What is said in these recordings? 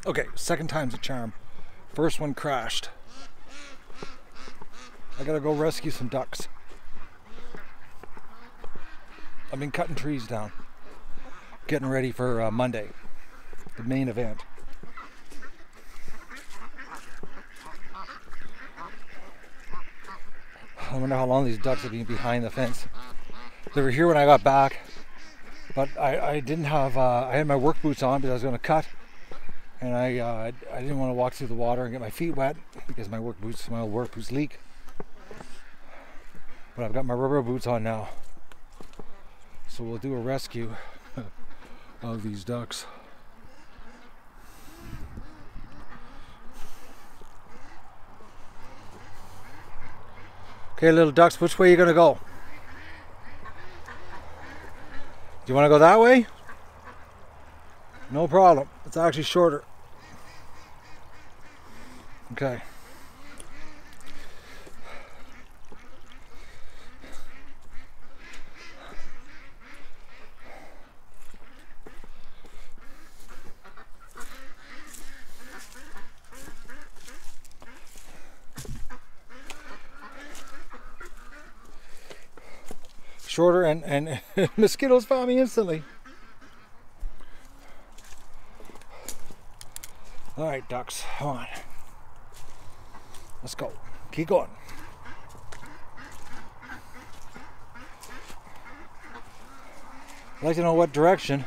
Okay, second time's a charm. First one crashed. I gotta go rescue some ducks. I've been cutting trees down, getting ready for Monday, the main event. I wonder how long these ducks have been behind the fence. They were here when I got back, but I didn't have, I had my work boots on because I was going to cut, and I didn't want to walk through the water and get my feet wet because my old work boots leak. But I've got my rubber boots on now. So we'll do a rescue of these ducks. Okay, little ducks, which way are you gonna go? Do you want to go that way? No problem. It's actually shorter. Okay. Shorter and mosquitoes found me instantly. All right, ducks, come on. Let's go. Keep going. I'd like to know what direction,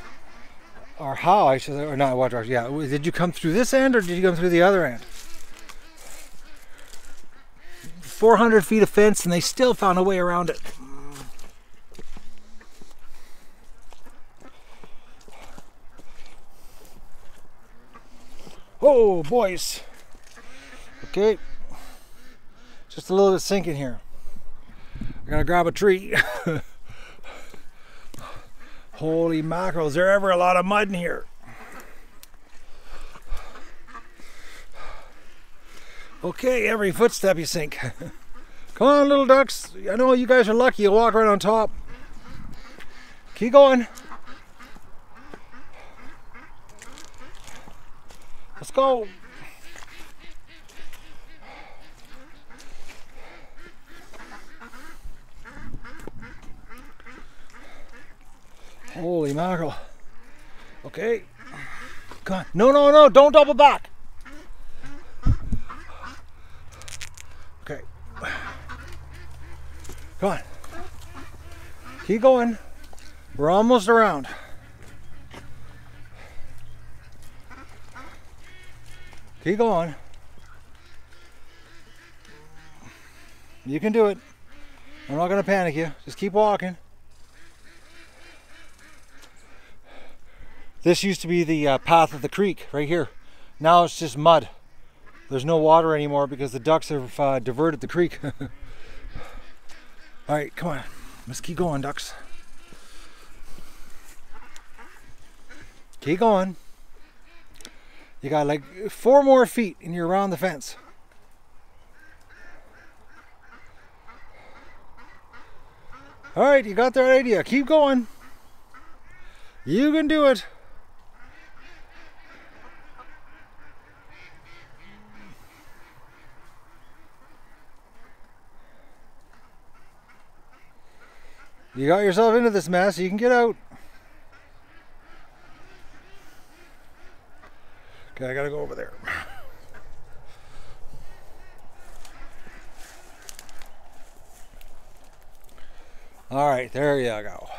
or how I should, or not what direction. Yeah, did you come through this end or did you come through the other end? 400 feet of fence and they still found a way around it. Oh, boys. Okay. Just a little bit sinking here. I'm gonna grab a tree. Holy mackerel, is there ever a lot of mud in here? Okay, every footstep you sink. Come on, little ducks. I know you guys are lucky. You'll walk right on top. Keep going. Let's go. Holy mackerel. Okay. Come on. No, no, no. Don't double back. Okay. Come on. Keep going. We're almost around. Keep going. You can do it. I'm not going to panic you. Just keep walking. This used to be the path of the creek right here. Now it's just mud. There's no water anymore because the ducks have diverted the creek. All right, come on. Let's keep going, ducks. Keep going. You got like 4 more feet and you're around the fence. All right, you got that idea. Keep going. You can do it. You got yourself into this mess. You can get out. Okay, I gotta go over there. All right, there you go.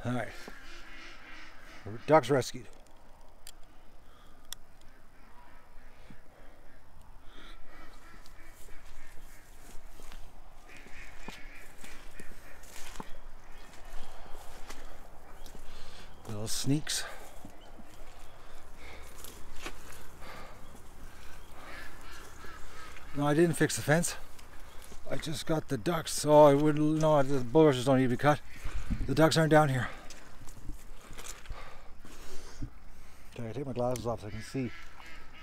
All right, ducks rescued. Little sneaks. No, I didn't fix the fence. I just got the ducks. Oh, I wouldn't. No, the bulrushes don't need to be cut. The ducks aren't down here. Okay, I take my glasses off so I can see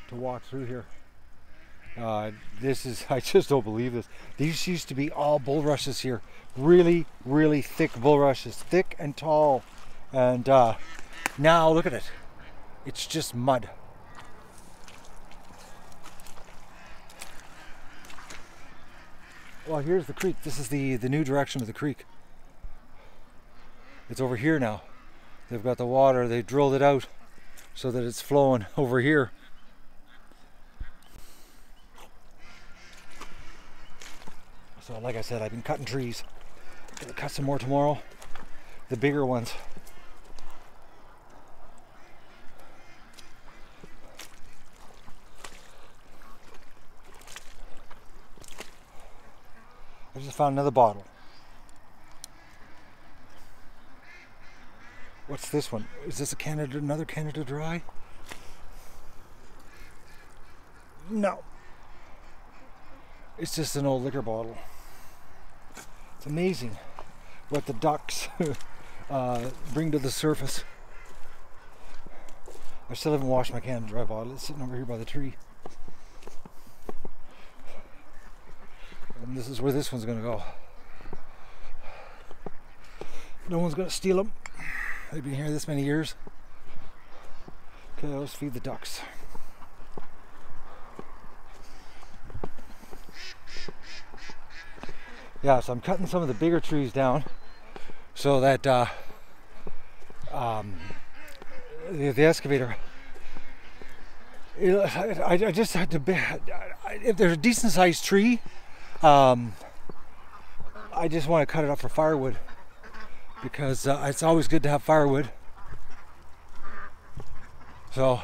to walk through here. This is, I just don't believe this. These used to be all bulrushes here. Really, really thick bulrushes, thick and tall. And now look at it. It's just mud. Well, here's the creek. This is the new direction of the creek. It's over here now. They've got the water, they drilled it out so that it's flowing over here. So like I said, I've been cutting trees. Gonna cut some more tomorrow. The bigger ones. I just found another bottle. What's this one? Is this another Canada Dry? No. It's just an old liquor bottle. It's amazing what the ducks bring to the surface. I still haven't washed my Canada Dry bottle. It's sitting over here by the tree. And this is where this one's going to go. No one's going to steal them. They've been here this many years. Okay, let's feed the ducks. Yeah, so I'm cutting some of the bigger trees down so that the excavator, I just had to, if there's a decent sized tree, I just want to cut it up for firewood because it's always good to have firewood. So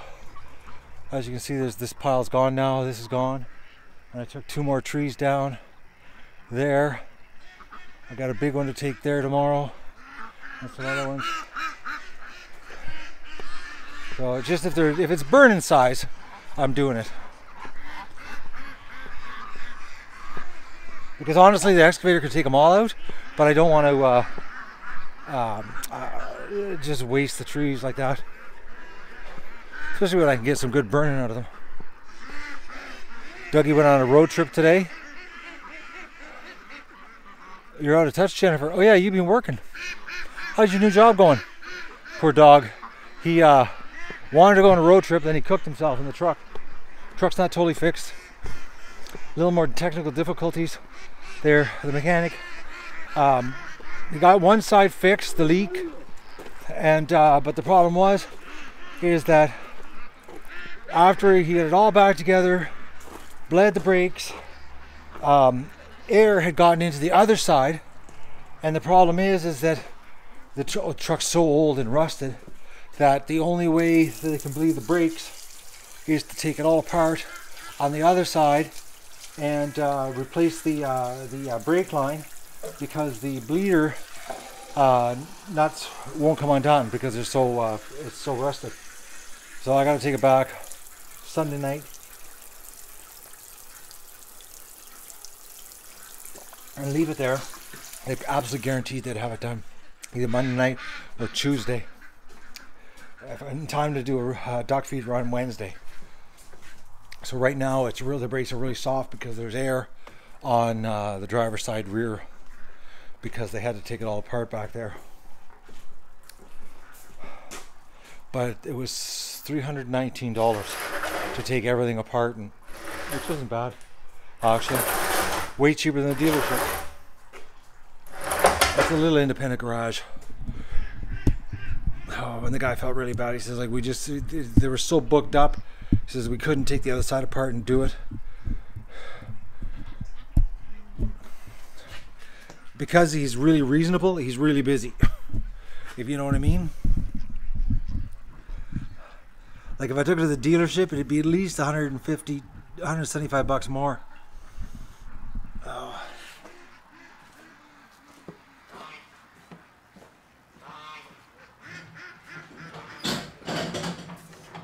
as you can see, this pile's gone now. This is gone, and I took 2 more trees down there. I got a big one to take there tomorrow. That's another one. So just if it's burning size, I'm doing it. Because honestly, the excavator could take them all out, but I don't want to just waste the trees like that. Especially when I can get some good burning out of them. Dougie went on a road trip today. You're out of touch, Jennifer. Oh yeah, you've been working. How's your new job going? Poor dog. He wanted to go on a road trip, then he cooked himself in the truck. Truck's not totally fixed. A little more technical difficulties there. The mechanic, he got one side fixed, the leak, and but the problem is that after he got it all back together, bled the brakes, air had gotten into the other side, and the problem is that the truck's so old and rusted that the only way that they can bleed the brakes is to take it all apart on the other side and replace the brake line, because the bleeder nuts won't come undone because they're so it's so rusted. So I got to take it back Sunday night and leave it there. They absolutely guaranteed they'd have it done either Monday night or Tuesday, in time to do a duck feed run Wednesday. So right now the brakes are really soft because there's air on the driver's side rear, because they had to take it all apart back there. But it was $319 to take everything apart, and which wasn't bad actually. Way cheaper than the dealership. That's a little independent garage. Oh, and the guy felt really bad. He says, like, they were so booked up. He says we couldn't take the other side apart and do it. Because he's really reasonable, he's really busy. If you know what I mean. Like if I took it to the dealership, it'd be at least 150, 175 bucks more. Oh.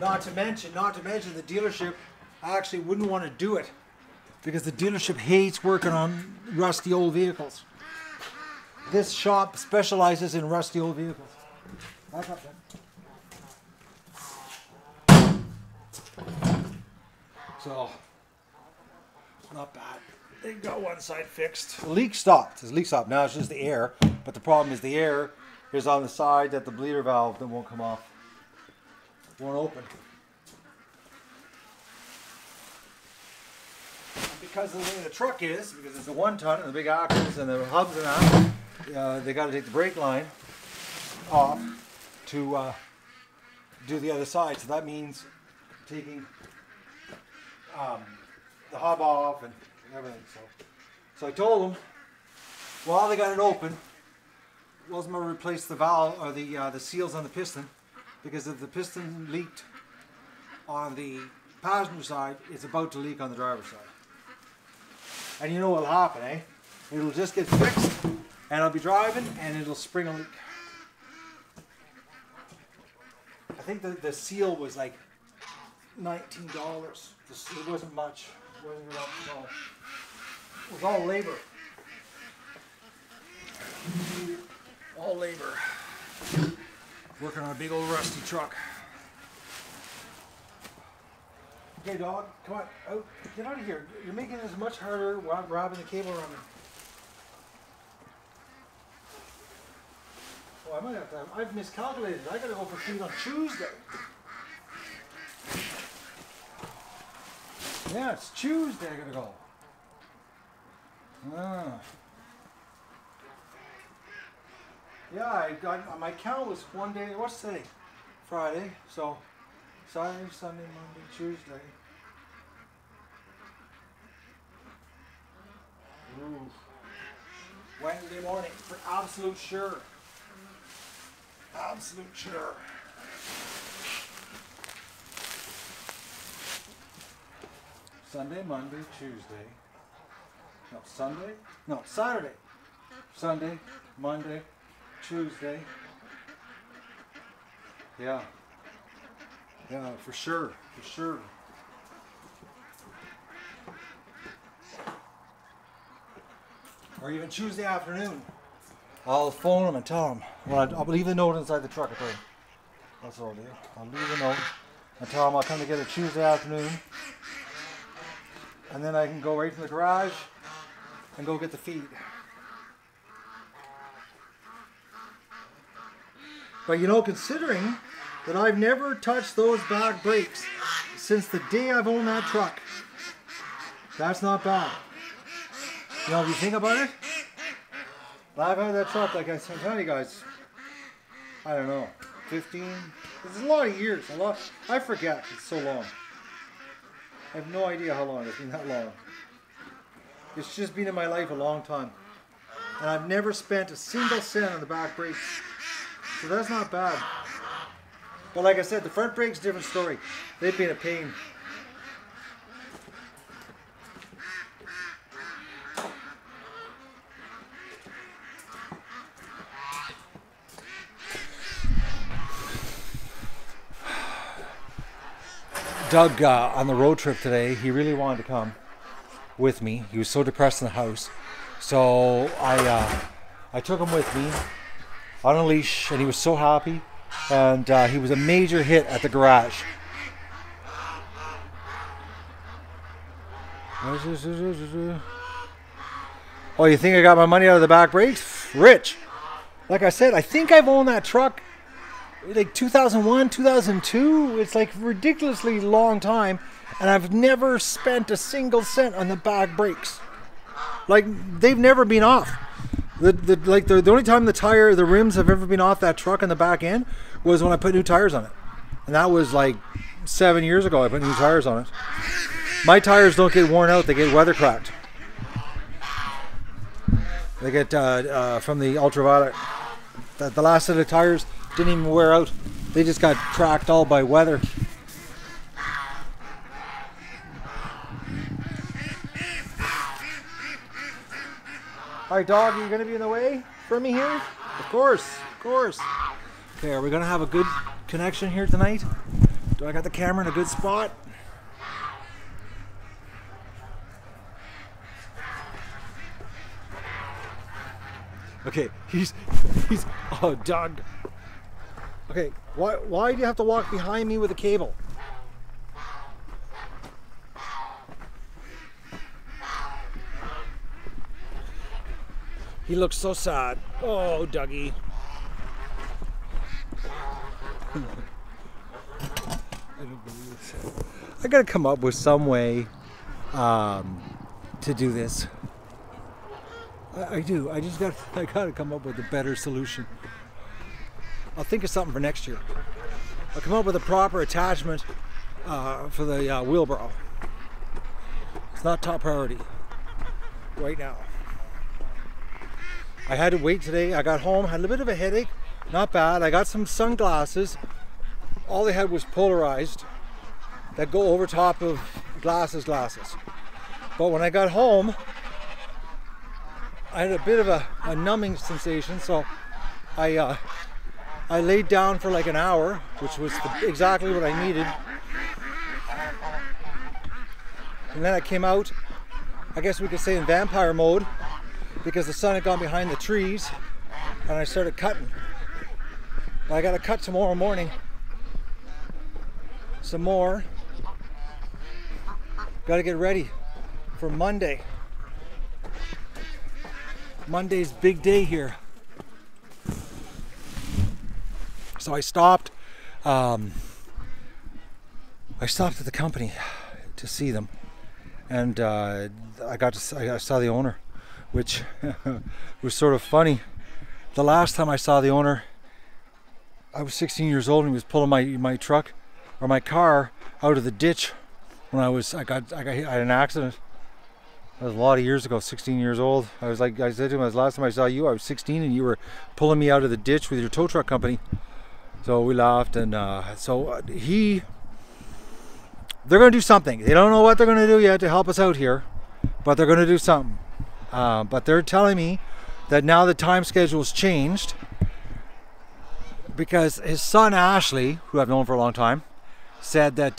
Not to mention the dealership actually wouldn't want to do it, because the dealership hates working on rusty old vehicles. This shop specializes in rusty old vehicles. Back up then. So, not bad. They got one side fixed. The leak stopped. His leak stopped. Now it's just the air. But the problem is the air is on the side that the bleeder valve that won't come off. Won't open. And because of the way the truck is, because it's a 1 ton and the big axles and the hubs and that, they got to take the brake line off to do the other side. So that means taking the hub off and everything. So I told them, while they got it open, wasn't going to replace the valve or the seals on the piston, because if the piston leaked on the passenger side, it's about to leak on the driver's side. And you know what'll happen, eh? It'll just get fixed, and I'll be driving, and it'll spring a leak. I think the seal was like $19. It wasn't much. It wasn't enough at all. It was all labor. All labor. Working on a big old rusty truck. Okay, dog, come on, out. Get out of here. You're making it as much harder wrapping the cable around me. Oh, I might have to. I've miscalculated. I gotta go for feed on Tuesday. Yeah, it's Tuesday. I gotta go. Ah. Yeah, I got my count was one day. What's today? Friday. So Saturday, Sunday, Monday, Tuesday. Ooh. Wednesday morning for absolute sure. Absolute sure. Sunday, Monday, Tuesday. No, Sunday? No, Saturday. Sunday, Monday, Tuesday. Yeah. Yeah, for sure. For sure. Or even Tuesday afternoon. I'll phone them and tell them. Well, I'll leave a note inside the truck. That's all I'll do. I'll leave a note and tell them I'll come to get it Tuesday afternoon. And then I can go right to the garage and go get the feed. But you know, considering that I've never touched those back brakes since the day I've owned that truck, that's not bad. You know, if you think about it, I've had that truck, like I said, telling you guys, I don't know, 15, it's a lot of years, I forget, it's so long. I have no idea how long it's been that long. It's just been in my life a long time. And I've never spent a single cent on the back brakes. So that's not bad. But like I said, the front brake's a different story. They've been a pain. Doug, on the road trip today, he really wanted to come with me. He was so depressed in the house. So I took him with me on a leash, and he was so happy. And he was a major hit at the garage. Oh, you think I got my money out of the back brakes? Rich. Like I said, I think I've owned that truck like 2001, 2002. It's like ridiculously long time, and I've never spent a single cent on the back brakes. Like, they've never been off. The only time the rims have ever been off that truck on the back end was when I put new tires on it, and that was like 7 years ago. I put new tires on it. My tires don't get worn out; they get weather cracked. They get from the ultraviolet. The last set of tires didn't even wear out. They just got cracked all by weather. All right, dog, are you going to be in the way for me here? Of course, of course. Okay, are we going to have a good connection here tonight? Do I got the camera in a good spot? Okay, he's oh, Doug. Okay, why do you have to walk behind me with a cable? He looks so sad. Oh, Dougie. I don't believe this. I gotta come up with some way to do this. I do. I gotta come up with a better solution. I'll think of something for next year. I'll come up with a proper attachment for the wheelbarrow. It's not top priority right now. I had to wait today. I got home, had a bit of a headache. Not bad. I got some sunglasses. All they had was polarized that go over top of glasses. But when I got home, I had a bit of a numbing sensation, so I laid down for like an hour, which was exactly what I needed. And then I came out, I guess we could say in vampire mode, because the sun had gone behind the trees, and I started cutting. I gotta cut tomorrow morning. Some more. Gotta get ready for Monday. Monday's big day here. So I stopped at the company to see them, and I saw the owner, which was sort of funny. The last time I saw the owner, I was 16 years old, and he was pulling my truck or my car out of the ditch when I got hit. I had an accident. That was a lot of years ago. 16 years old. I said to him, the last time I saw you, I was 16, and you were pulling me out of the ditch with your tow truck company. So we laughed, and they're going to do something. They don't know what they're going to do yet to help us out here, but they're going to do something. But they're telling me that now the time schedule's changed, because his son Ashley, who I've known for a long time, said that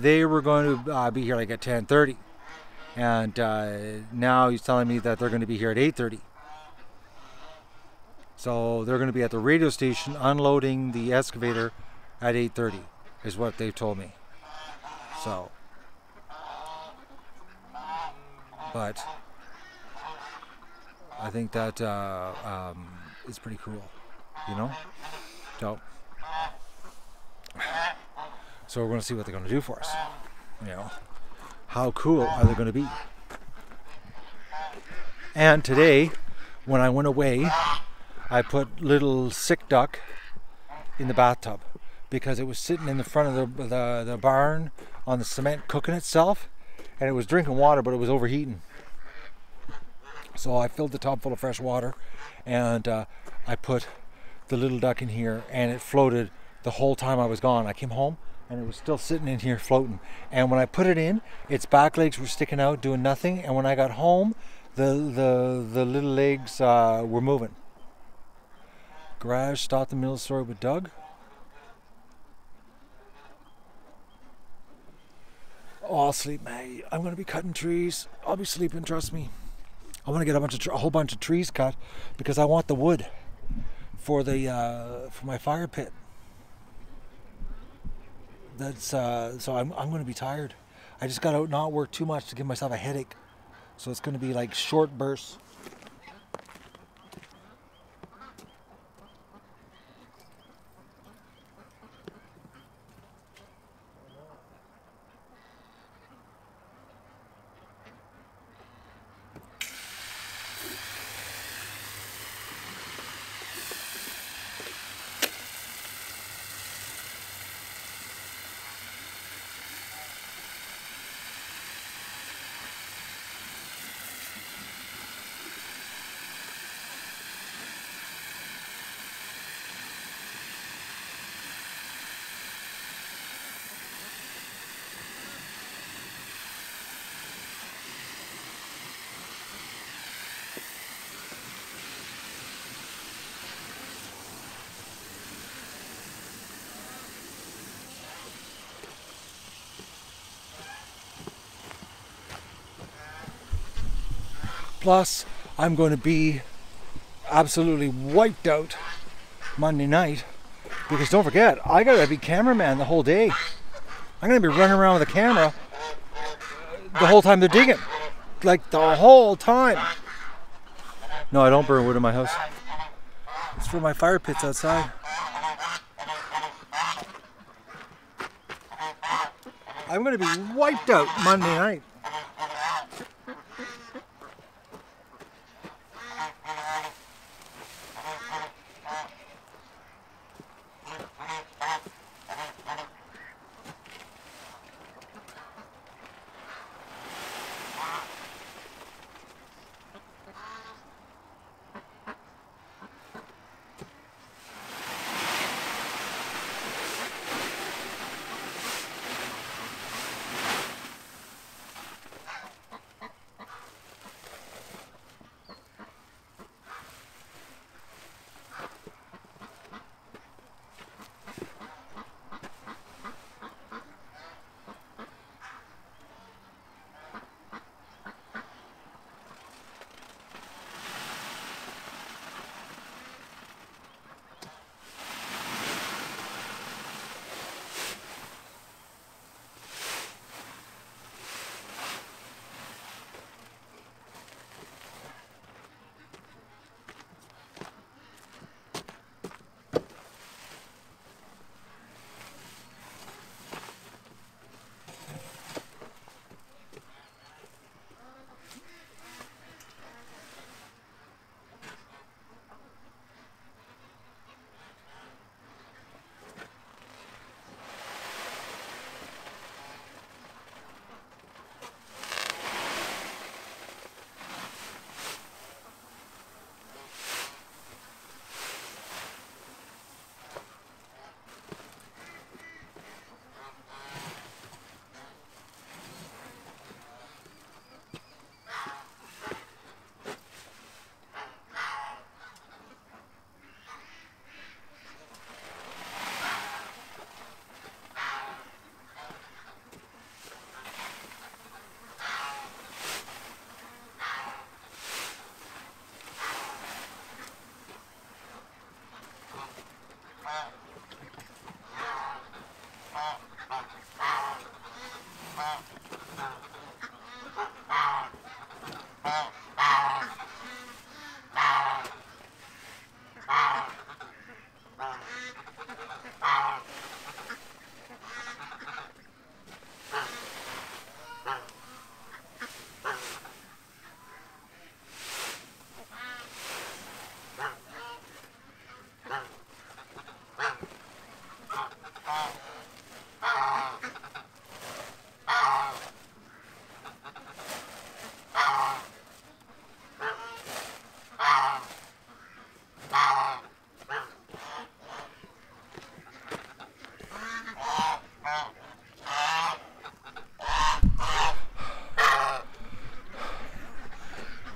they were going to be here like at 10:30, and now he's telling me that they're going to be here at 8:30. So they're going to be at the radio station unloading the excavator at 8:30, is what they've told me. So, but I think that is pretty cool, you know. So we're going to see what they're going to do for us. You know, how cool are they going to be? And today, when I went away, I put little sick duck in the bathtub because it was sitting in the front of the barn on the cement cooking itself, and it was drinking water, but it was overheating. So I filled the tub full of fresh water, and I put the little duck in here, and it floated the whole time I was gone. I came home and it was still sitting in here floating, and when I put it in, its back legs were sticking out doing nothing, and when I got home, the little legs were moving. Garage stopped the middle of the story with Doug. Oh, I'll sleep, mate. I'm going to be cutting trees. I'll be sleeping, trust me. I want to get a whole bunch of trees cut because I want the wood for my fire pit. That's so I'm going to be tired. I just got to not work too much to give myself a headache. So it's going to be like short bursts. Plus, I'm going to be absolutely wiped out Monday night because don't forget, I got to be cameraman the whole day. I'm going to be running around with a camera the whole time they're digging. Like the whole time. No, I don't burn wood in my house. It's for my fire pits outside. I'm going to be wiped out Monday night.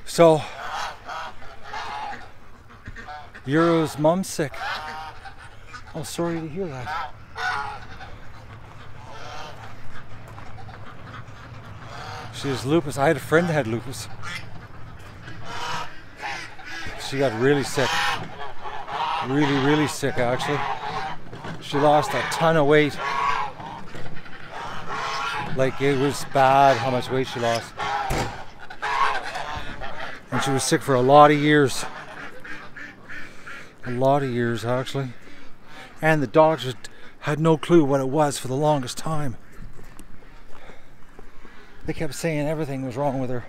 So, Euro's mom's sick. I'm sorry to hear that. She has lupus. I had a friend that had lupus. She got really sick. Really, really sick, actually. She lost a ton of weight. Like, it was bad how much weight she lost. And she was sick for a lot of years. A lot of years, actually. And the doctors had no clue what it was for the longest time. They kept saying everything was wrong with her.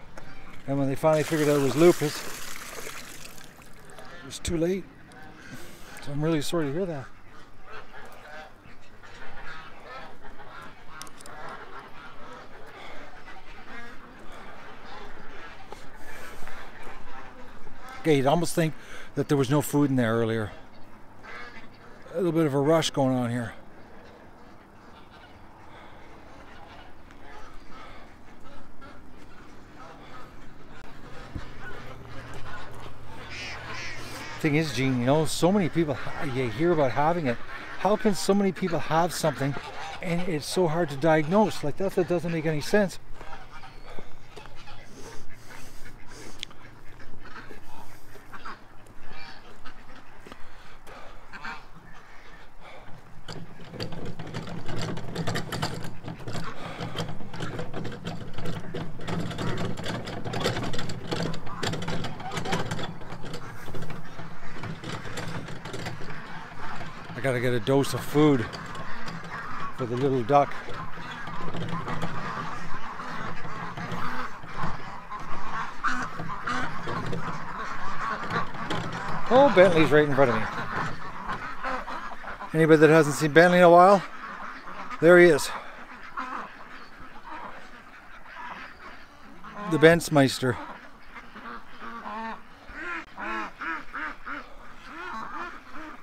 And when they finally figured out it was lupus, it was too late. So I'm really sorry to hear that. Okay, you'd almost think that there was no food in there earlier. A little bit of a rush going on here. Thing is, Gene, you know, so many people, you hear about having it. How can so many people have something and it's so hard to diagnose? Like, that doesn't make any sense. I gotta get a dose of food for the little duck. Oh, Bentley's right in front of me. Anybody that hasn't seen Bentley in a while, there he is. The Bentzmeister.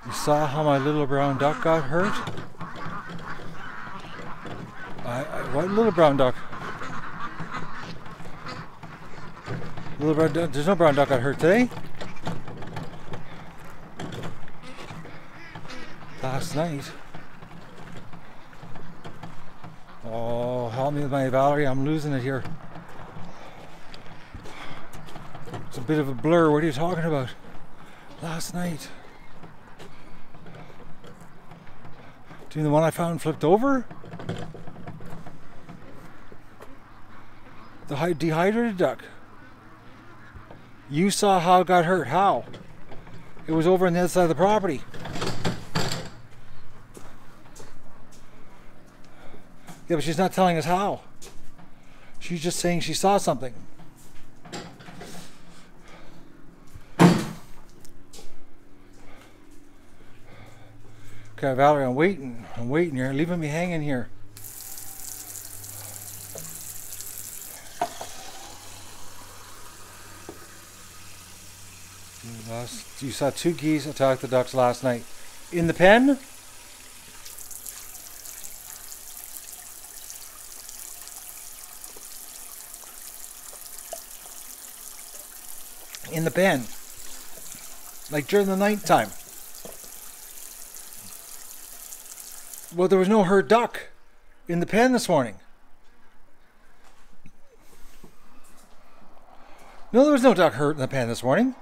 You saw how my little brown duck got hurt? What little brown duck? Little brown duck. There's no brown duck got hurt today. Last night. Oh, help me with my Valerie. I'm losing it here. It's a bit of a blur. What are you talking about? Last night. Do you mean the one I found flipped over? The dehydrated duck. You saw how it got hurt. How? It was over on the other side of the property. Yeah, but she's not telling us how. She's just saying she saw something. Okay, Valerie, I'm waiting. You're leaving me hanging here. You saw 2 geese attack the ducks last night. In the pen? In the pen. Like during the night time. Well, there was no hurt duck in the pen this morning. No, there was no duck hurt in the pen this morning.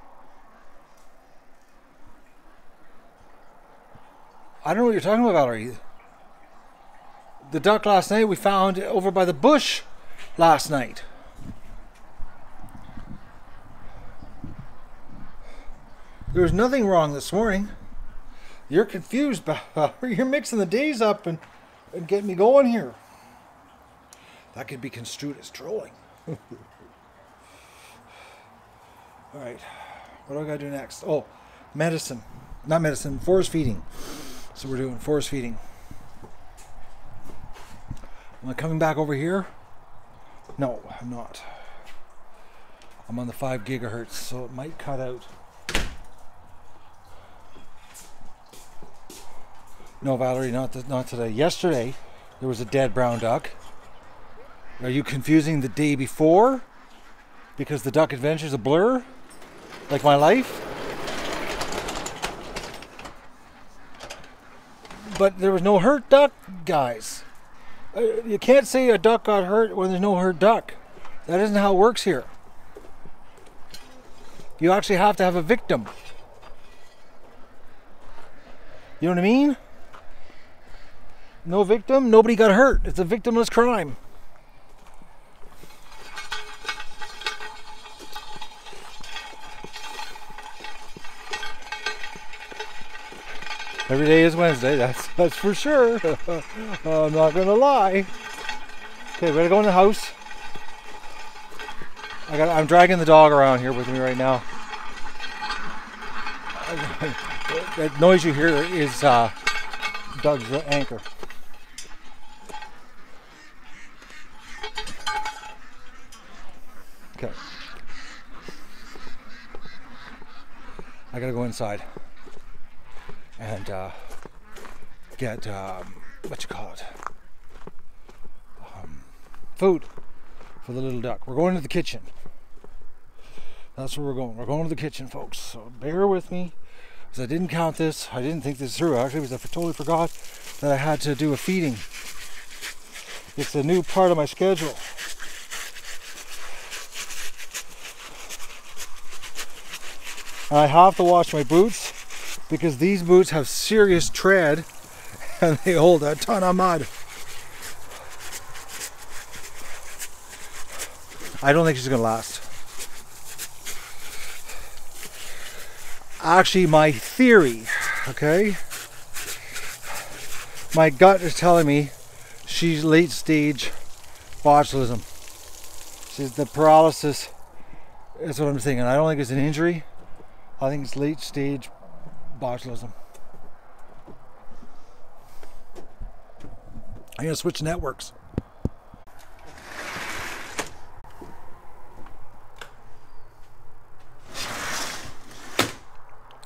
I don't know what you're talking about, Valerie. The duck last night we found over by the bush last night. There was nothing wrong this morning. You're confused, Valerie. You're mixing the days up and getting me going here. That could be construed as trolling. All right. What do I got to do next? Oh, medicine. Not medicine, forest feeding. So we're doing forest feeding. Am I coming back over here? No, I'm not. I'm on the 5 gigahertz, so it might cut out. No, Valerie, not today. Yesterday, there was a dead brown duck. Are you confusing the day before? Because the duck adventure's a blur? Like my life? But there was no hurt duck, guys. You can't say a duck got hurt when there's no hurt duck. That isn't how it works here. You actually have to have a victim. You know what I mean? No victim, nobody got hurt. It's a victimless crime. Every day is Wednesday, that's for sure. I'm not gonna lie. Okay, we're gonna go in the house. I'm dragging the dog around here with me right now. That noise you hear is Doug's anchor. Okay. I gotta go inside and get what you call it, food for the little duck. We're going to the kitchen. That's where we're going. We're going to the kitchen, folks. So bear with me, because I didn't count this. I didn't think this through actually, because I totally forgot that I had to do a feeding. It's a new part of my schedule. And I have to wash my boots because these boots have serious tread and they hold a ton of mud. I don't think she's gonna last. Actually, my theory, okay? My gut is telling me she's late stage botulism. She's the paralysis is what I'm thinking. I don't think it's an injury. I think it's late stage botulism. I'm gonna switch networks.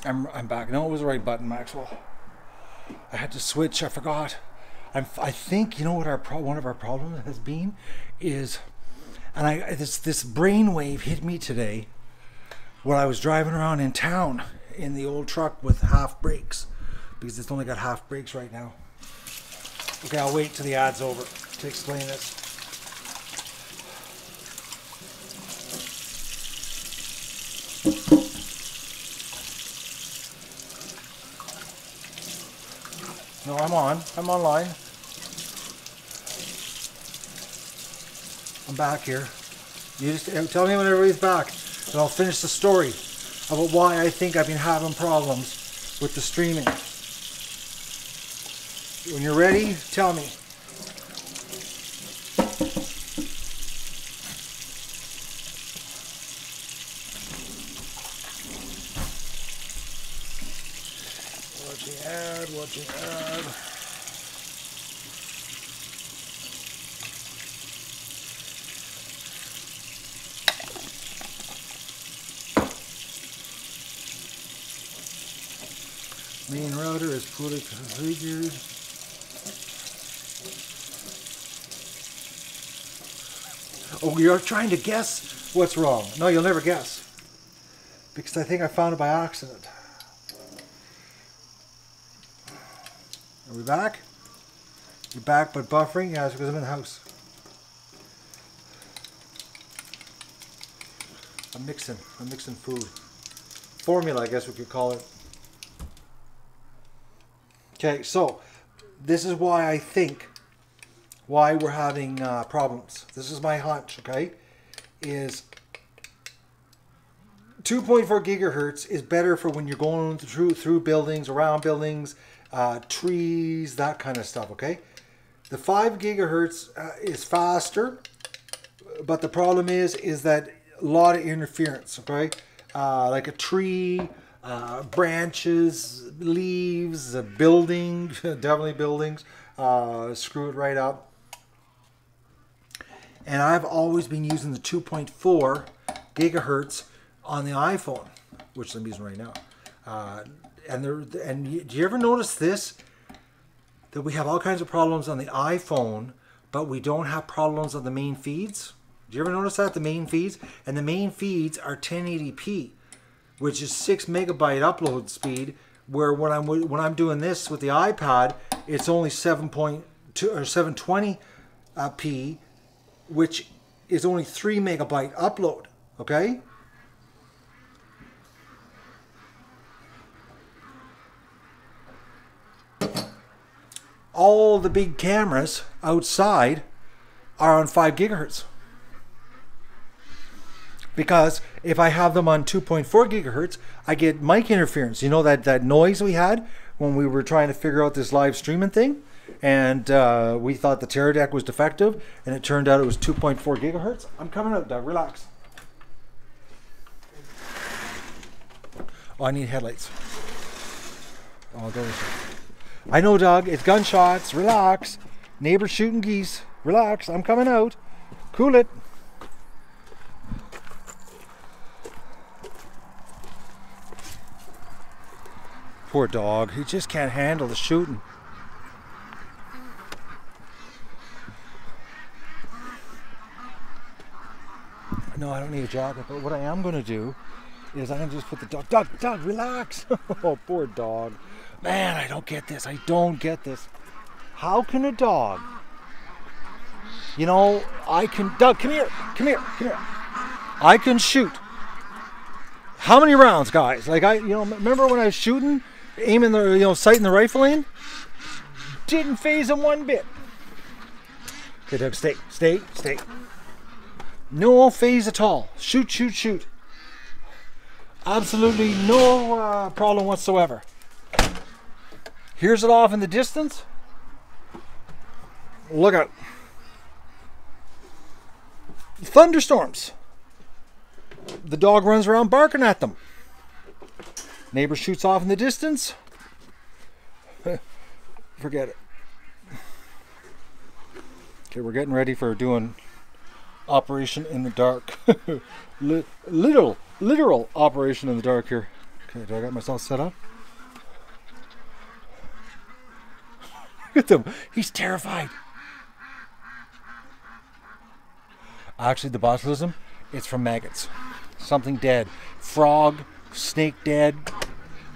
I'm back. No, it was the right button, Maxwell. I had to switch. I forgot. I think you know what one of our problems has been is, and this brainwave hit me today when I was driving around in town in the old truck with half brakes, because it's only got half brakes right now. Okay, I'll wait till the ad's over to explain this. No, I'm online. I'm back here. You just tell me when everybody's back, and I'll finish the story about why I think I've been having problems with the streaming. When you're ready, tell me. Watching ad. Main router is fully configured. Oh, you're trying to guess what's wrong. No, you'll never guess. Because I think I found it by accident. Are we back? You're back, but buffering? Yeah, it's because I'm in the house. I'm mixing food. Formula, I guess we could call it. Okay, so this is why I think why we're having problems. This is my hunch, okay? Is 2.4 gigahertz is better for when you're going through buildings, around buildings, trees, that kind of stuff, okay? The 5 gigahertz is faster, but the problem is that a lot of interference, okay? Like a tree, branches, leaves, a building, definitely buildings, screw it right up. And I've always been using the 2.4 gigahertz on the iPhone, which I'm using right now. And do you ever notice this? That we have all kinds of problems on the iPhone, but we don't have problems on the main feeds? Do you ever notice that? The main feeds? And the main feeds are 1080p, which is 6 megabyte upload speed, where when I'm doing this with the iPad, it's only 7.2 or 720p, which is only 3 megabyte upload, okay? All the big cameras outside are on 5 gigahertz. Because if I have them on 2.4 gigahertz, I get mic interference. You know that noise we had when we were trying to figure out this live streaming thing? And we thought the Terra deck was defective, and it turned out it was 2.4 gigahertz. I'm coming out, Doug. Relax. Oh, I need headlights. Oh, there's... I know, Doug. It's gunshots. Relax. Neighbor shooting geese. Relax. I'm coming out. Cool it. Poor dog. He just can't handle the shooting. No, I don't need a jacket, but what I am going to do is I'm going to just put the dog... Doug, relax. Oh, poor dog. Man, I don't get this. I don't get this. How can a dog... You know, I can... Doug, come here. I can shoot. How many rounds, guys? Like, remember when I was shooting, aiming the, sighting the rifle in? Didn't phase him one bit. Okay, Doug, stay. No phase at all. Shoot. Absolutely no problem whatsoever. Here's it off in the distance. Look out. Thunderstorms. The dog runs around barking at them. Neighbor shoots off in the distance. Forget it. Okay, we're getting ready for doing operation in the dark. Literal operation in the dark here. Okay, do I got myself set up? Look at him. He's terrified. Actually, the botulism, it's from maggots. Something dead. Frog, snake dead,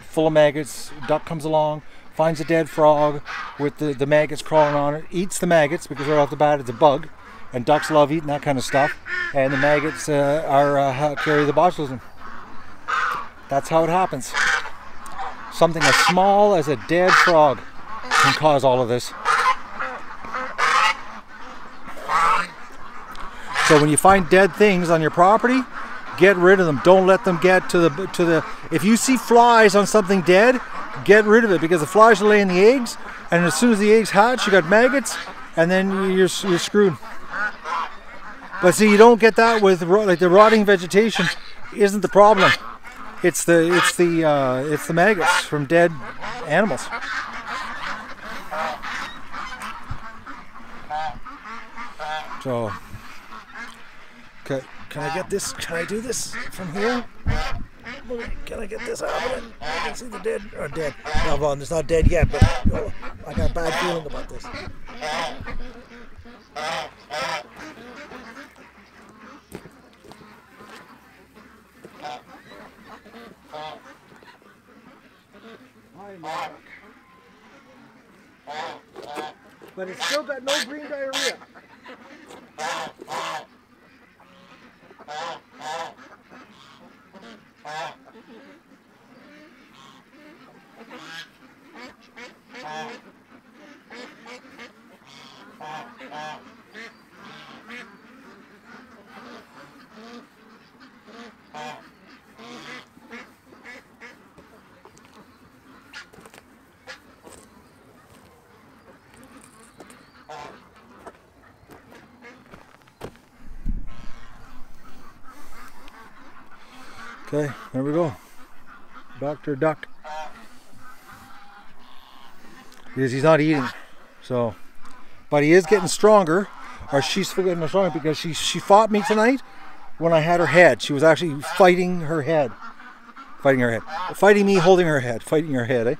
full of maggots. Duck comes along, finds a dead frog with the maggots crawling on it, eats the maggots because right off the bat it's a bug, and ducks love eating that kind of stuff, and the maggots carry the botulism. That's how it happens. Something as small as a dead frog can cause all of this. So when you find dead things on your property, get rid of them. Don't let them get to the. If you see flies on something dead, get rid of it, because the flies are laying the eggs, and as soon as the eggs hatch, you got maggots, and then you're screwed. But see, you don't get that with like the rotting vegetation. Isn't the problem? It's the maggots from dead animals. So, okay, can I get this? Can I do this from here? Can I get this out of it? I can see the dead. Or dead. No, well, it's not dead yet, but oh, I got a bad feeling about this. But it's still got no green diarrhea. Okay, there we go. Dr. Duck. Because he's not eating. So, but he is getting stronger, or she's getting stronger, because she fought me tonight when I had her head. She was actually fighting her head. Fighting me, holding her head. Fighting her head, eh?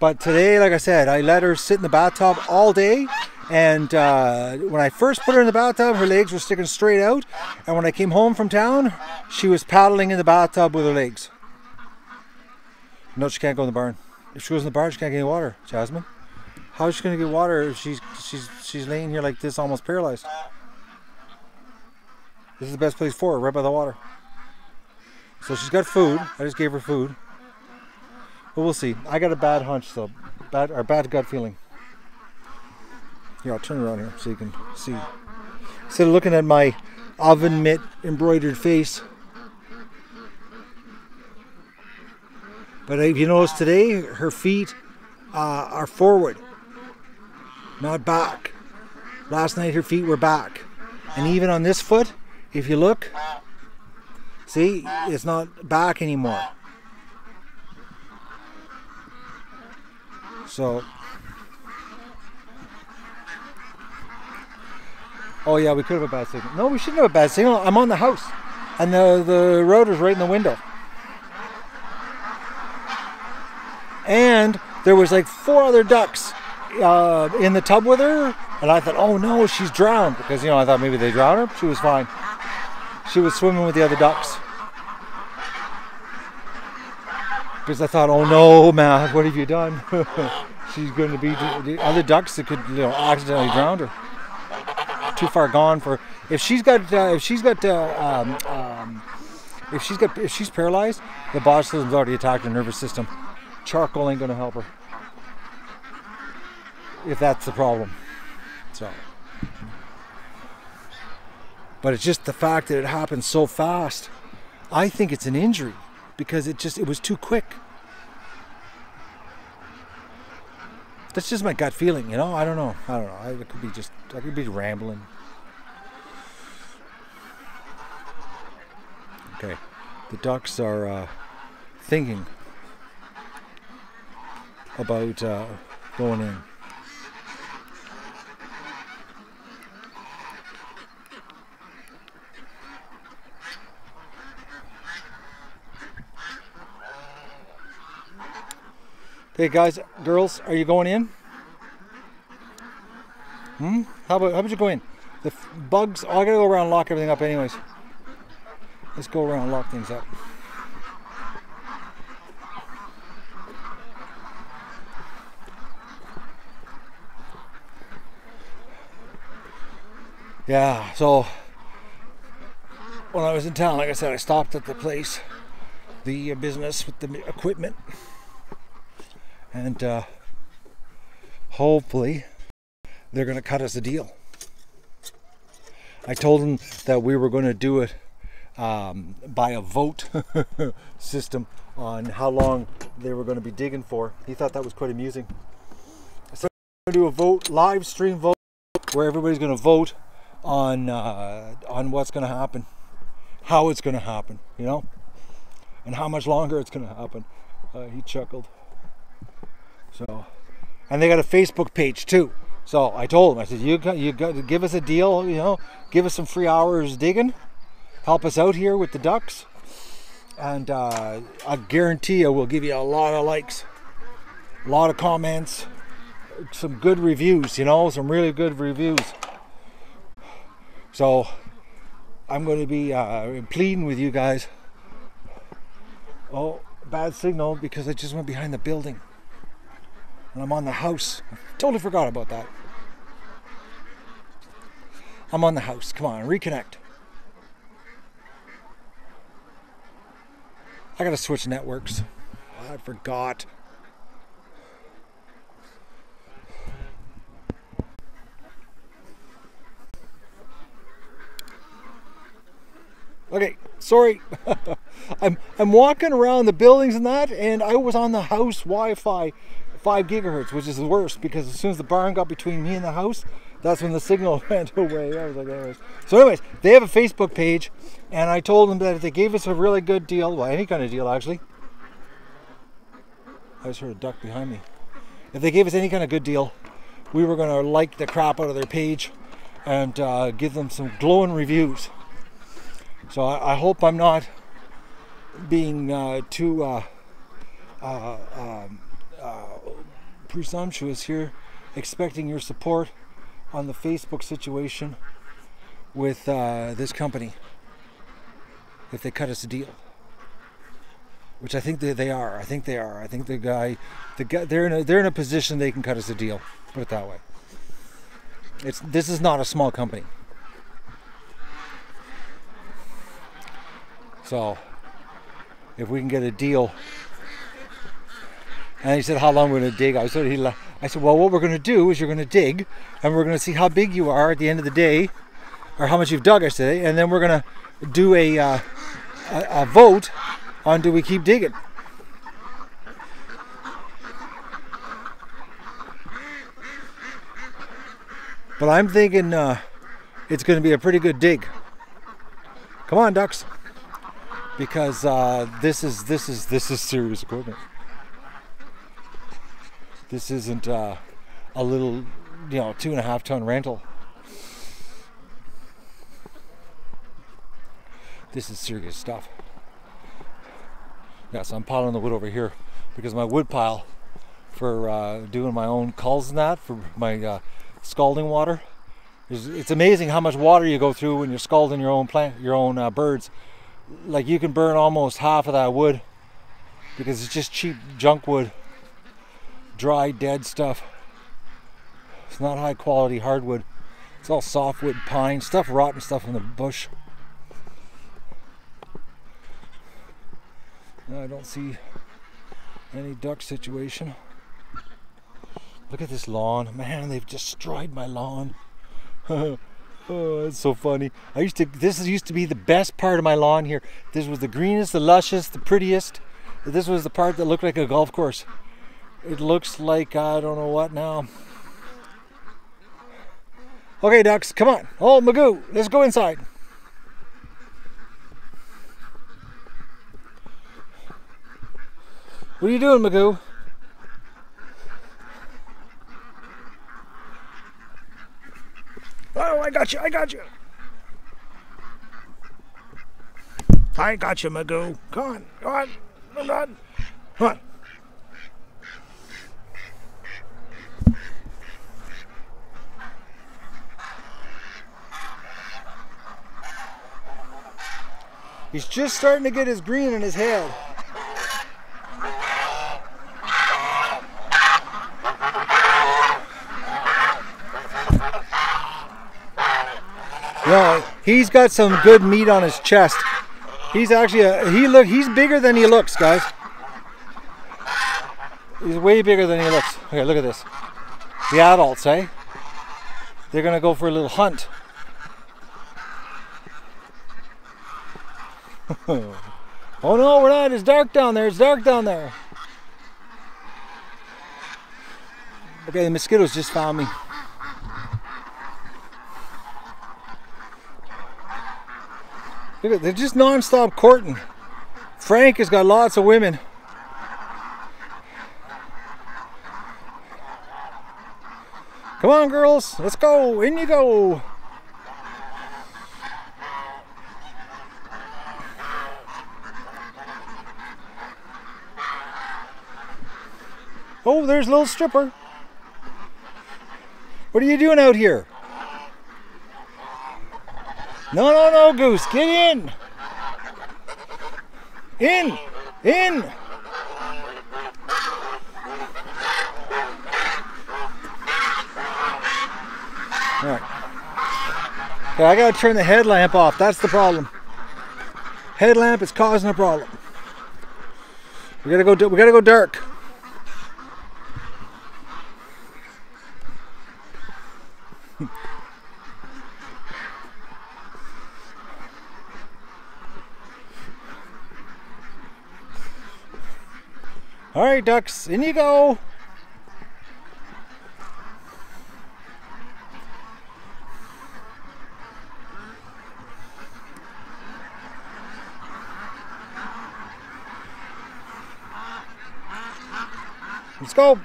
But today, like I said, I let her sit in the bathtub all day. And when I first put her in the bathtub, her legs were sticking straight out. And when I came home from town, she was paddling in the bathtub with her legs. No, she can't go in the barn. If she goes in the barn, she can't get any water, Jasmine. How is she going to get water if she's laying here like this, almost paralyzed? This is the best place for her, right by the water. So she's got food. I just gave her food. But we'll see. I got a bad hunch, though. Bad gut feeling. Here, I'll turn around here so you can see. Instead of looking at my oven mitt embroidered face. But if you notice today, her feet are forward, not back. Last night her feet were back. And even on this foot, if you look, see, it's not back anymore. So, oh yeah, we could have a bad signal. No, we shouldn't have a bad signal. I'm on the house, and the router's right in the window. And there was like 4 other ducks in the tub with her, and I thought, oh no, she's drowned, because I thought maybe they drowned her. She was fine. She was swimming with the other ducks. Because I thought, oh no, Matt, what have you done? She's going to be the other ducks that could, accidentally drown her. Too far gone for. If she's paralyzed, the botulism's already attacked her nervous system. Charcoal ain't going to help her, if that's the problem. So, but it's just the fact that it happened so fast. I think it's an injury, because it was too quick. That's just my gut feeling, I don't know. I could be rambling. Okay, the ducks are thinking about going in. Okay, guys, girls, are you going in? How about you go in? The bugs. Oh, I gotta go around and lock everything up, anyways. Let's go around and lock things up. Yeah, so when I was in town, like I said, I stopped at the place, the business with the equipment, and hopefully they're going to cut us a deal. I told them that we were going to do it by a vote system on how long they were going to be digging for. He thought that was quite amusing. I said we're going to do a vote, live stream vote, where everybody's going to vote on what's going to happen, how it's going to happen, you know, and how much longer it's going to happen. He chuckled. So, and they got a Facebook page too. So I told him, I said, you got to give us a deal, you know, give us some free hours digging, help us out here with the ducks, and I guarantee you we'll give you a lot of likes, a lot of comments, some good reviews, you know, some really good reviews. So I'm going to be pleading with you guys. Oh, bad signal because I just went behind the building. And I'm on the house. I totally forgot about that. I'm on the house. Come on, reconnect. I gotta switch networks. I forgot. Okay, sorry. I'm walking around the buildings and that, and I was on the house Wi-Fi 5 gigahertz, which is the worst because as soon as the barn got between me and the house, that's when the signal went away. I was like, anyways. So anyways, they have a Facebook page, and I told them that if they gave us a really good deal, well, any kind of deal actually. I just heard a duck behind me. If they gave us any kind of good deal, we were going to like the crap out of their page and give them some glowing reviews. So I hope I'm not being too presumptuous here, expecting your support on the Facebook situation with this company if they cut us a deal, which I think they are. I think they are. I think the guy they're in a position they can cut us a deal. Put it that way. This is not a small company. So if we can get a deal. And he said, how long we're going to dig? I said, well, what we're going to do is you're going to dig, and we're going to see how big you are at the end of the day, or how much you've dug, I say, and then we're going to do a vote on do we keep digging. But I'm thinking it's going to be a pretty good dig. Come on, ducks, because this is serious equipment. This isn't a little, 2.5 ton rental. This is serious stuff. Yeah, so I'm piling the wood over here because my wood pile for doing my own culls and that for my scalding water. It's amazing how much water you go through when you're scalding your own birds. Like you can burn almost half of that wood because it's just cheap junk wood. Dry, dead stuff. It's not high quality hardwood. It's all softwood, pine, stuff, rotten stuff in the bush. I don't see any duck situation. Look at this lawn. Man, they've destroyed my lawn. Oh, that's so funny. This used to be the best part of my lawn here. This was the greenest, the lushest, the prettiest. This was the part that looked like a golf course. It looks like I don't know what now. Okay, ducks, come on. Oh, Magoo, let's go inside. What are you doing, Magoo? Oh, I got you, I got you. I got you, Magoo. Come on, come on, come on, come on. He's just starting to get his green in his head. Yeah, he's got some good meat on his chest. He's actually he's bigger than he looks, guys. He's way bigger than he looks. Okay, look at this. The adults, eh? They're gonna go for a little hunt. Oh no, we're not. It's dark down there. It's dark down there. Okay, the mosquitoes just found me. Look at, they're just non-stop courting. Frank has got lots of women. Come on, girls, let's go. In you go. Oh, there's a little stripper. What are you doing out here? No, no, no, Goose, get in. In, in. All right. Okay, I gotta turn the headlamp off. That's the problem. Headlamp is causing a problem. We gotta go dark. All right, ducks, in you go. Let's go.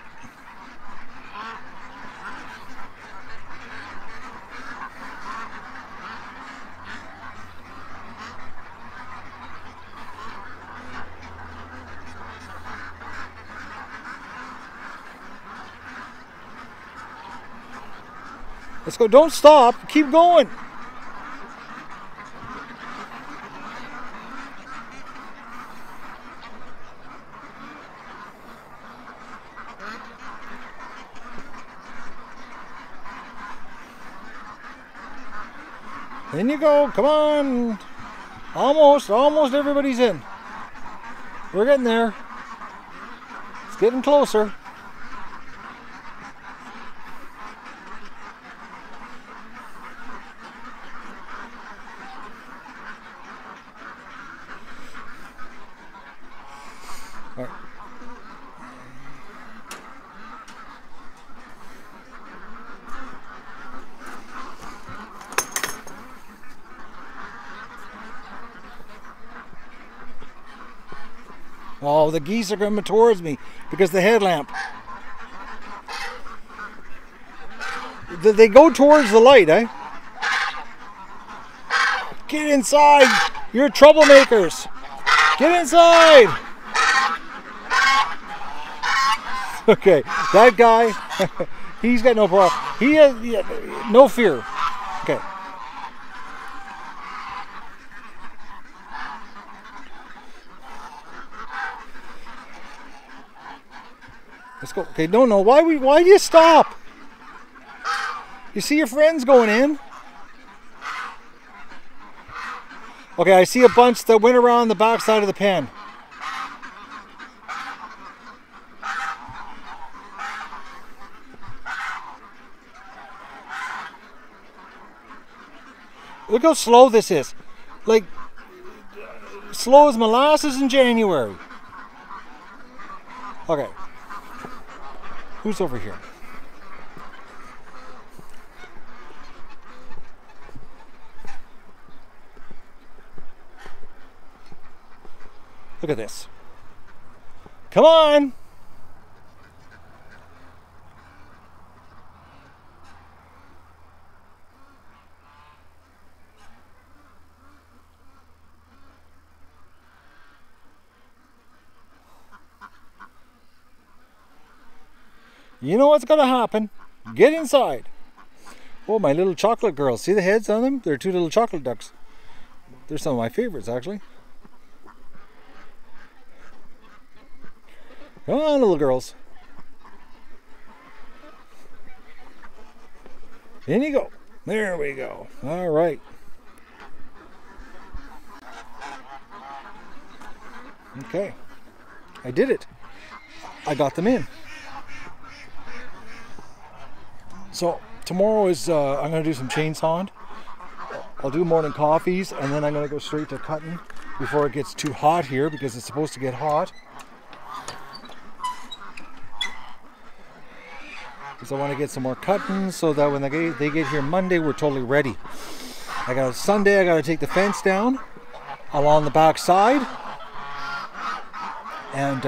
Let's go. Don't stop. Keep going. In you go. Come on. Almost everybody's in. We're getting there. It's getting closer. All right. Oh, the geese are coming towards me because the headlamp. They go towards the light, eh? Get inside! You're troublemakers! Get inside! Okay, that guy, he's got no problem. He has no fear. Okay. Let's go. Okay, no, why do you stop? You see your friends going in? Okay, I see a bunch that went around the back side of the pen. Look how slow this is. Like, slow as molasses in January. Okay. Who's over here? Look at this. Come on. You know what's gonna happen. Get inside. Oh, my little chocolate girls. See the heads on them? They're two little chocolate ducks. They're some of my favorites, actually. Come on, little girls. In you go. There we go. All right. Okay. I did it. I got them in. So tomorrow is I'm going to do some chainsawing. I'll do morning coffees, and then I'm going to go straight to cutting before it gets too hot here, because it's supposed to get hot. Because I want to get some more cutting so that when they get here Monday, we're totally ready. Sunday I got to take the fence down along the back side, and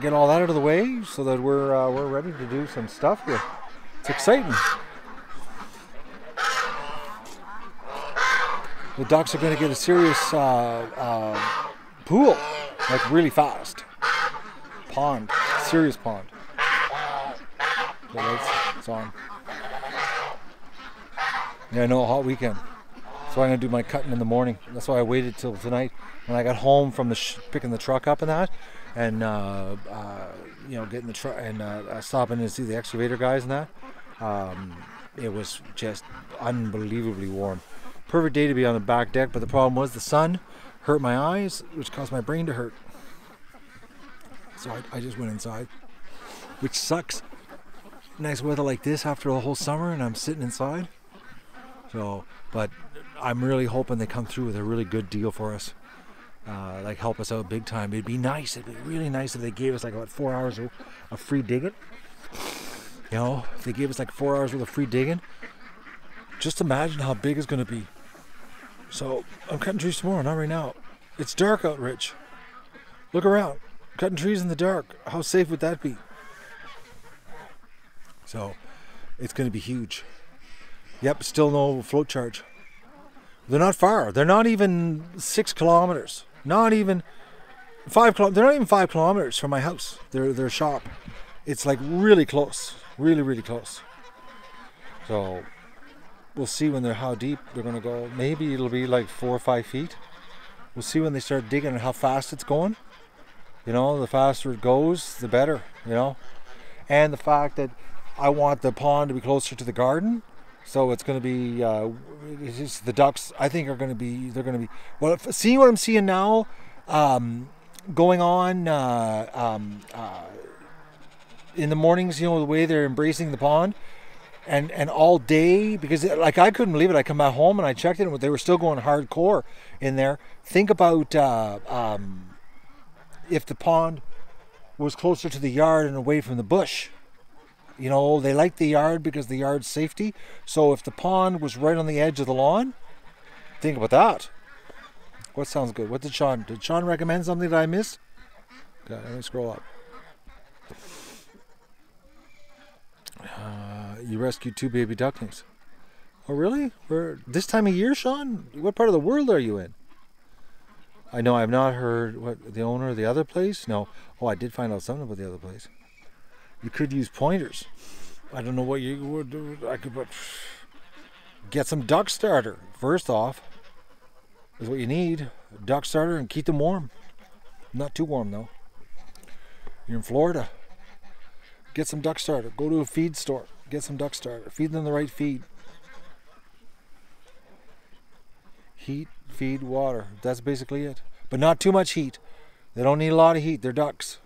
get all that out of the way so that we're ready to do some stuff here. It's exciting. The ducks are going to get a serious pool, like really fast. Pond, serious pond. The lights, it's on. Yeah, I know, a hot weekend. So I'm going to do my cutting in the morning. That's why I waited till tonight when I got home from picking the truck up and that. And you know, getting the truck and stopping to see the excavator guys and that. It was just unbelievably warm. Perfect day to be on the back deck, but the problem was the sun hurt my eyes, which caused my brain to hurt. So I just went inside, which sucks. Nice weather like this after the whole summer, and I'm sitting inside. So, but I'm really hoping they come through with a really good deal for us. Like help us out big time. It'd be nice. It'd be really nice if they gave us like about 4 hours of free digging. You know, if they gave us like 4 hours worth of free digging, just imagine how big it's going to be. So I'm cutting trees tomorrow, not right now. It's dark out, Rich. Look around. Cutting trees in the dark. How safe would that be? So it's going to be huge. Yep, still no float charge. They're not far. They're not even 6 kilometers. Not even 5 kilometers. They're not even 5 kilometers from my house. Their shop. It's like really close. Really, really close. So we'll see when how deep they're going to go. Maybe it'll be like 4 or 5 feet. We'll see when they start digging and how fast it's going. You know, the faster it goes, the better, you know. And the fact that I want the pond to be closer to the garden. So it's going to be, it's just the ducks, I think they're going to be, well, seeing what I'm seeing now, going on in the mornings, you know, the way they're embracing the pond, and all day, because like I couldn't believe it. I come back home and I checked it, and they were still going hardcore in there. Think about if the pond was closer to the yard and away from the bush. You know, they like the yard because the yard's safety. So if the pond was right on the edge of the lawn, think about that. What sounds good? What did Sean recommend something that I missed? Okay, let me scroll up. You rescued 2 baby ducklings. Oh, really? This time of year, Sean? What part of the world are you in? I know I've not heard what the owner of the other place. No. Oh, I did find out something about the other place. You could use pointers. I don't know what you would do. I could get some duck starter. First off, is what you need. Duck starter, and keep them warm. Not too warm though. You're in Florida. Get some duck starter. Go to a feed store. Get some duck starter. Feed them the right feed. Heat, feed, water. That's basically it. But not too much heat. They don't need a lot of heat. They're ducks.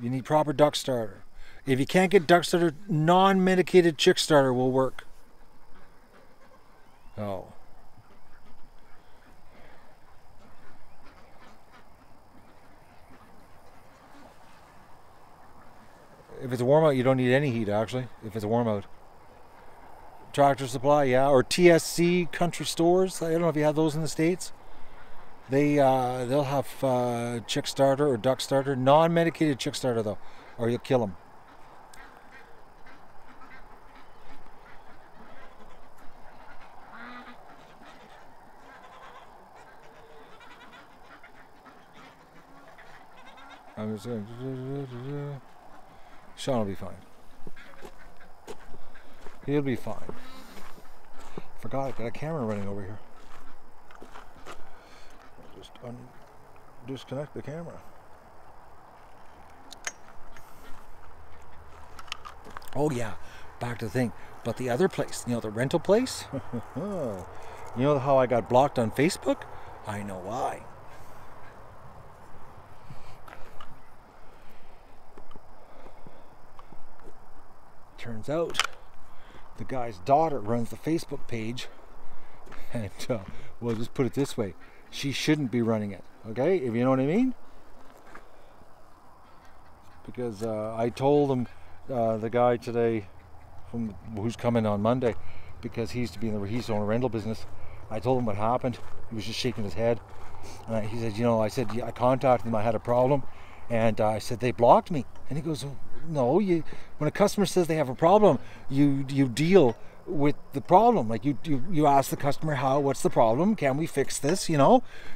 You need proper duck starter. If you can't get duck starter, non-medicated chick starter will work. Oh. If it's a warm out, you don't need any heat actually. If it's a warm out. Tractor Supply, yeah, or TSC Country Stores. I don't know if you have those in the States. they'll have chick starter or duck starter, non-medicated chick starter though, or you'll kill them. I'm just going. Sean will be fine. He'll be fine. Forgot I got a camera running over here. Just disconnect the camera. Oh yeah, back to the thing. But the other place, the rental place. You know how I got blocked on Facebook? I know why. Turns out the guy's daughter runs the Facebook page, and we'll just put it this way, she shouldn't be running it, okay, if you know what I mean, because I told him, the guy today who's coming on Monday, because he used to be he's on a rental business, I told him what happened. He was just shaking his head, and he said, I said, yeah, I contacted them, I had a problem, and I said, they blocked me, and he goes, no, when a customer says they have a problem, you deal with the problem. Like you ask the customer, what's the problem? Can we fix this?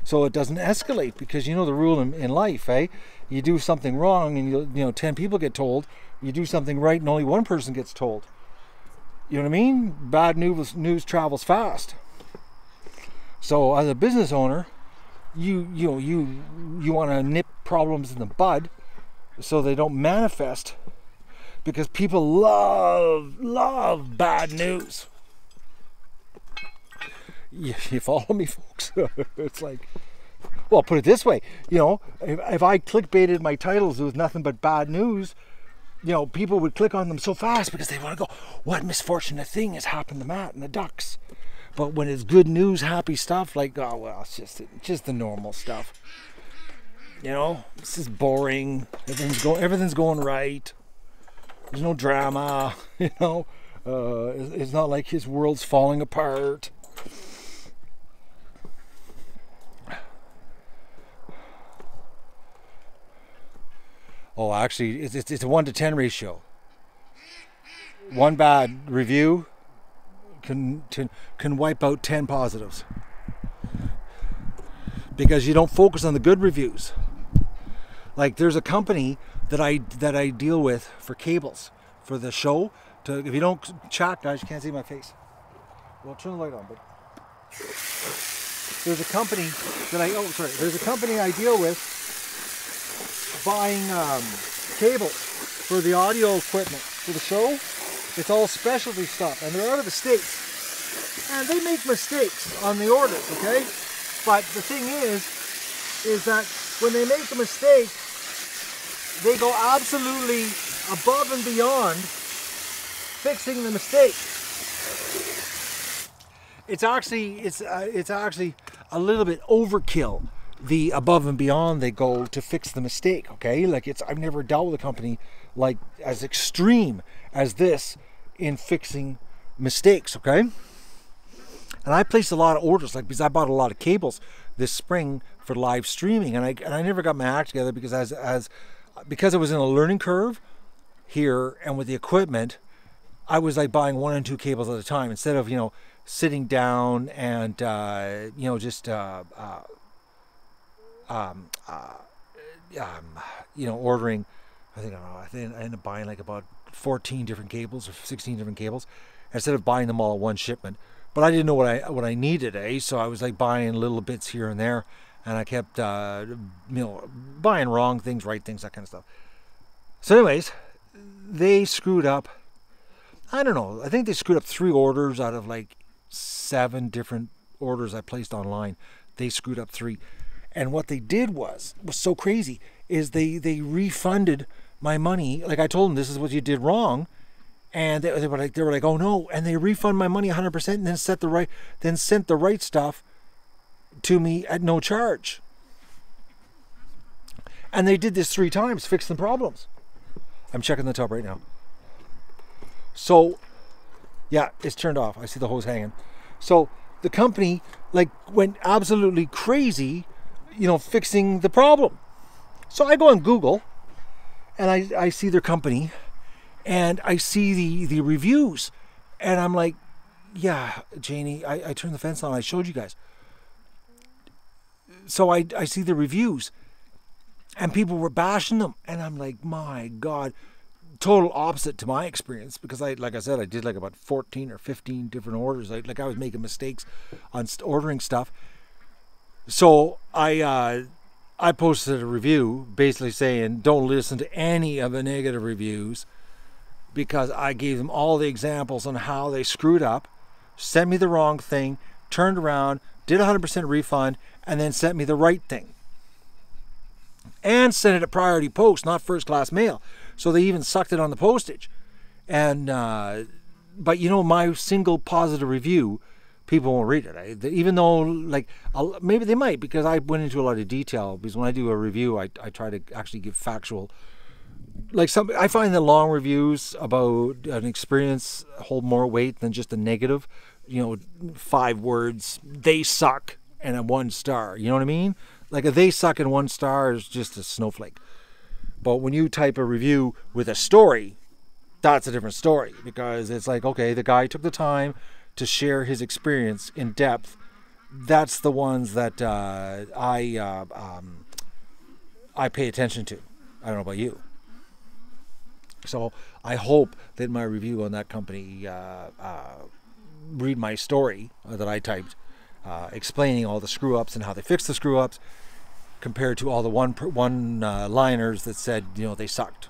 So it doesn't escalate, because the rule in life, eh? You do something wrong and 10 people get told. You do something right and only one person gets told. You know what I mean? Bad news travels fast. So as a business owner, you want to nip problems in the bud so they don't manifest, because people love bad news. You follow me, folks? It's like, well, put it this way, if I clickbaited my titles with nothing but bad news, people would click on them so fast because they want to go, what misfortunate thing has happened to Matt and the Ducks? But when it's good news, happy stuff, like, oh well, it's just the normal stuff. This is boring. Everything's going right. There's no drama. It's not like his world's falling apart. Oh, actually, it's a 1-to-10 ratio. One bad review can wipe out 10 positives, because you don't focus on the good reviews. Like, there's a company that I deal with for cables for the show. If you don't chat, guys, you can't see my face. Well, I'll turn the light on, but there's a company there's a company I deal with buying cables for the audio equipment for the show. It's all specialty stuff, and they're out of the States, and they make mistakes on the orders, okay? But the thing is that when they make a mistake, they go absolutely above and beyond fixing the mistake. It's actually a little bit overkill, the above and beyond they go to fix the mistake, okay? Like, I've never dealt with a company like as extreme as this in fixing mistakes, okay? And I placed a lot of orders, because I bought a lot of cables this spring for live streaming, and I never got my act together, because because I was in a learning curve here, and with the equipment, I was like buying 1 and 2 cables at a time, instead of sitting down and ordering. I think I ended up buying like about 14 different cables or 16 different cables, instead of buying them all at one shipment. But I didn't know what I needed, so I was like buying little bits here and there, and I kept buying wrong things, right things, that kind of stuff. So anyways, they screwed up. I don't know. I think they screwed up 3 orders out of like 7 different orders I placed online. They screwed up 3, and what they did was so crazy, is they refunded my money. Like, I told them, this is what you did wrong. And they were like, oh no, and they refund my money 100%, and then sent the right stuff to me at no charge. And they did this 3 times, fixed the problems. I'm checking the tub right now. So, yeah, it's turned off. I see the hose hanging. So the company went absolutely crazy fixing the problem. So I go on Google and I see their company and I see the reviews, and I'm like, yeah, Janie, I turned the fence on. I showed you guys. So I see the reviews and people were bashing them, and I'm like, my God, total opposite to my experience, because like I said, I did like about 14 or 15 different orders. I was making mistakes on ordering stuff. So I posted a review basically saying, don't listen to any of the negative reviews, because I gave them all the examples on how they screwed up, sent me the wrong thing, turned around, did 100% refund, and then sent me the right thing. And sent it at priority post, not first class mail. So they even sucked it on the postage. And but my single positive review, people won't read it. Even though, like, maybe they might, because I went into a lot of detail. Because when I do a review, I try to actually give factual. Like, I find that long reviews about an experience hold more weight than just a negative. 5 words, they suck, and a 1 star. You know what I mean? Like, a they suck and 1 star is just a snowflake. But when you type a review with a story, that's a different story, because it's like, okay, the guy took the time to share his experience in depth. That's the ones that I pay attention to. I don't know about you. So I hope that my review on that company read my story that I typed, explaining all the screw ups and how they fixed the screw ups, compared to all the one-liners that said they sucked.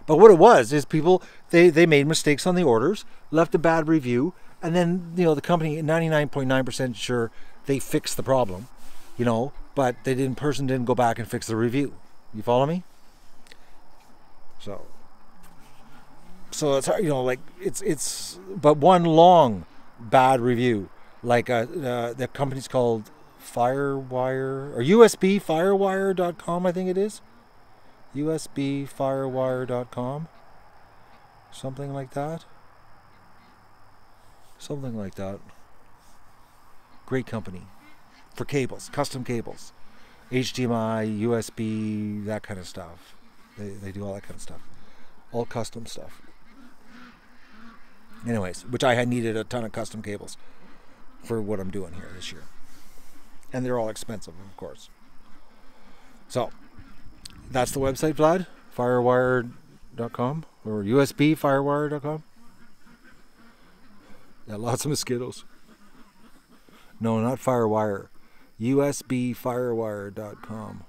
But what it was is people they made mistakes on the orders, left a bad review, and then the company 99.9% sure they fixed the problem, but person didn't go back and fix the review. You follow me? So it's like it's but one long bad review, like the company's called Firewire or USBFirewire.com, I think it is. USBFirewire.com, something like that. Great company for cables, custom cables, HDMI, USB, that kind of stuff. They do all that kind of stuff, all custom stuff. Anyways, which I had needed a ton of custom cables for what I'm doing here this year. And they're all expensive, of course. So, that's the website, Vlad. Firewire.com or USBFirewire.com. Yeah, lots of mosquitoes. No, not Firewire. USBFirewire.com.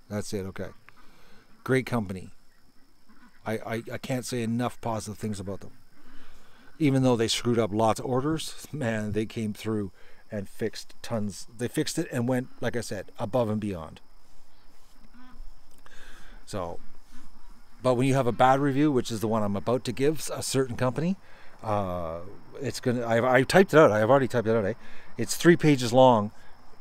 That's it, okay. Great company. I can't say enough positive things about them. Even though they screwed up lots of orders, man, they came through and fixed tons. They fixed it and went, like I said, above and beyond. So, but when you have a bad review, which is the one I'm about to give a certain company, it's gonna. I typed it out. I have already typed it out. It's 3 pages long,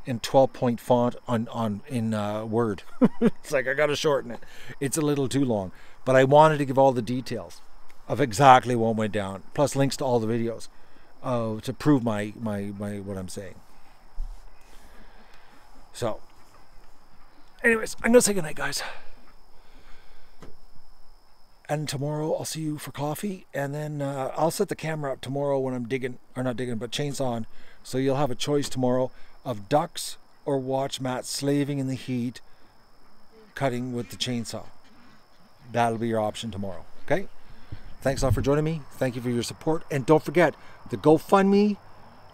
in 12-point font in Word. It's like I gotta shorten it. It's a little too long, but I wanted to give all the details of exactly what went down, plus links to all the videos, to prove my what I'm saying. So, anyways, I'm gonna say goodnight, guys. And tomorrow I'll see you for coffee, and then I'll set the camera up tomorrow when I'm chainsawing. So you'll have a choice tomorrow of ducks or watch Matt slaving in the heat, cutting with the chainsaw. That'll be your option tomorrow. Okay? Thanks a lot for joining me. Thank you for your support, and don't forget the GoFundMe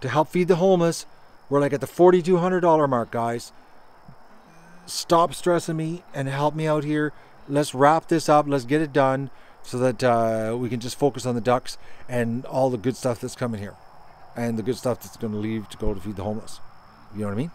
to help feed the homeless. We're like at the $4,200 mark, guys. Stop stressing me and help me out here. Let's wrap this up. Let's get it done so that we can just focus on the ducks and all the good stuff that's coming here, and the good stuff that's going to leave to go to feed the homeless. You know what I mean?